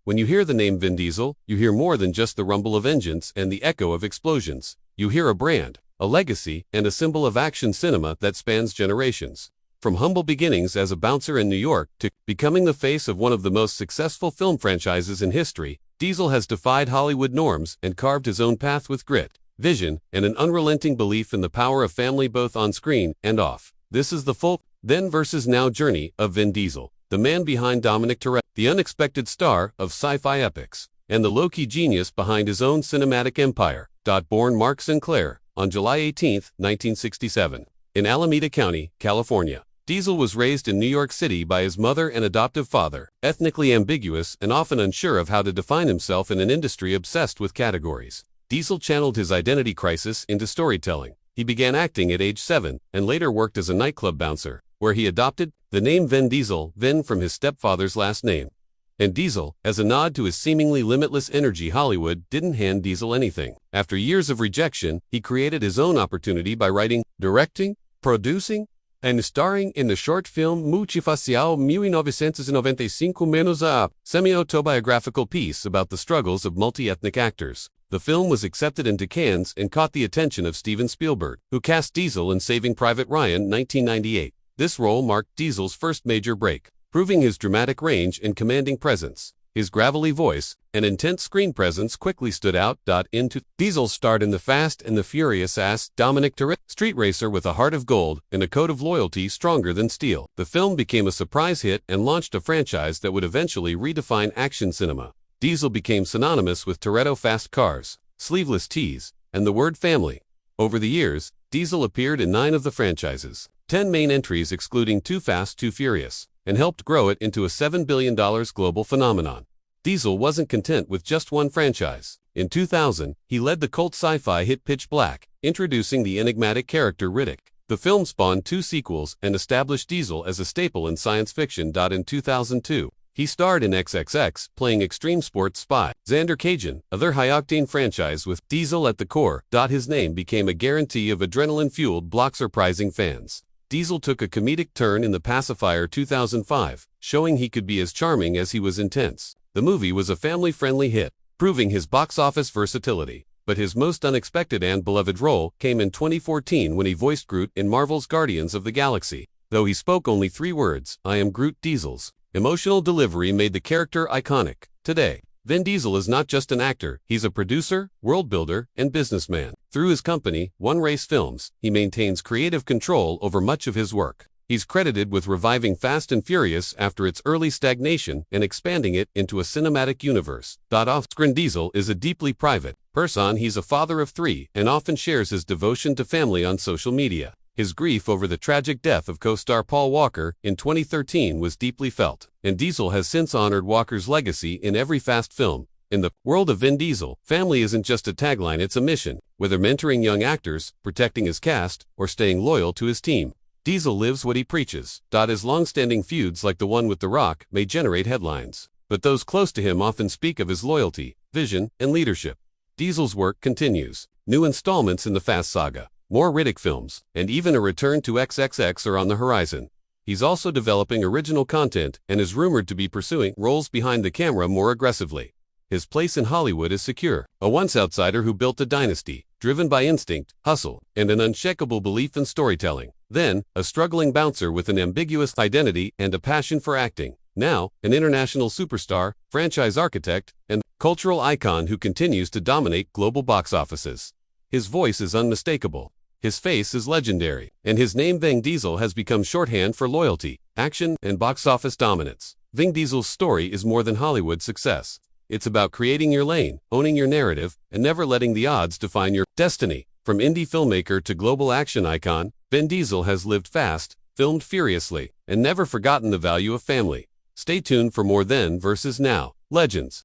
When you hear the name Vin Diesel, you hear more than just the rumble of engines and the echo of explosions. You hear a brand, a legacy, and a symbol of action cinema that spans generations. From humble beginnings as a bouncer in New York to becoming the face of one of the most successful film franchises in history, Diesel has defied Hollywood norms and carved his own path with grit, vision, and an unrelenting belief in the power of family both on screen and off. This is the full then versus now journey of Vin Diesel, the man behind Dominic Toretto, the unexpected star of sci-fi epics, and the low-key genius behind his own cinematic empire. Born Mark Sinclair on July 18, 1967, in Alameda County, California. Diesel was raised in New York City by his mother and adoptive father, ethnically ambiguous and often unsure of how to define himself in an industry obsessed with categories. Diesel channeled his identity crisis into storytelling. He began acting at age 7 and later worked as a nightclub bouncer, where he adopted the name Vin Diesel, Vin from his stepfather's last name. And Diesel, as a nod to his seemingly limitless energy, Hollywood didn't hand Diesel anything. After years of rejection, he created his own opportunity by writing, directing, producing, and starring in the short film Multifacial 1995 a semi-autobiographical piece about the struggles of multi-ethnic actors. The film was accepted into Cannes and caught the attention of Steven Spielberg, who cast Diesel in Saving Private Ryan 1998. This role marked Diesel's first major break, proving his dramatic range and commanding presence. His gravelly voice and intense screen presence quickly stood out. Diesel starred in The Fast and the Furious as Dominic Toretto, street racer with a heart of gold and a code of loyalty stronger than steel. The film became a surprise hit and launched a franchise that would eventually redefine action cinema. Diesel became synonymous with Toretto fast cars, sleeveless tees, and the word family. Over the years, Diesel appeared in 9 of the franchises, 10 main entries excluding Too Fast, Too Furious, and helped grow it into a $7 billion global phenomenon. Diesel wasn't content with just one franchise. In 2000, he led the cult sci-fi hit Pitch Black, introducing the enigmatic character Riddick. The film spawned 2 sequels and established Diesel as a staple in science fiction. In 2002, he starred in XXX, playing extreme sports spy Xander Cajun, another high-octane franchise with Diesel at the core. His name became a guarantee of adrenaline-fueled block, surprising fans. Diesel took a comedic turn in The Pacifier 2005, showing he could be as charming as he was intense. The movie was a family-friendly hit, proving his box office versatility. But his most unexpected and beloved role came in 2014 when he voiced Groot in Marvel's Guardians of the Galaxy. Though he spoke only 3 words, "I am Groot," Diesel's emotional delivery made the character iconic. Today, Vin Diesel is not just an actor, he's a producer, world builder, and businessman. Through his company, One Race Films, he maintains creative control over much of his work. He's credited with reviving Fast and Furious after its early stagnation and expanding it into a cinematic universe. Off-screen, Diesel is a deeply private person. He's a father of 3 and often shares his devotion to family on social media. His grief over the tragic death of co-star Paul Walker in 2013 was deeply felt, and Diesel has since honored Walker's legacy in every Fast film. In the world of Vin Diesel, family isn't just a tagline, it's a mission. Whether mentoring young actors, protecting his cast, or staying loyal to his team, Diesel lives what he preaches. His long-standing feuds like the one with The Rock may generate headlines, but those close to him often speak of his loyalty, vision, and leadership. Diesel's work continues. New installments in the Fast Saga, more Riddick films, and even a return to XXX are on the horizon. He's also developing original content and is rumored to be pursuing roles behind the camera more aggressively. His place in Hollywood is secure, a once outsider who built a dynasty, driven by instinct, hustle, and an unshakable belief in storytelling. Then, a struggling bouncer with an ambiguous identity and a passion for acting. Now, an international superstar, franchise architect, and cultural icon who continues to dominate global box offices. His voice is unmistakable. His face is legendary, and his name Vin Diesel has become shorthand for loyalty, action, and box office dominance. Vin Diesel's story is more than Hollywood success. It's about creating your lane, owning your narrative, and never letting the odds define your destiny. From indie filmmaker to global action icon, Vin Diesel has lived fast, filmed furiously, and never forgotten the value of family. Stay tuned for more Then versus Now legends.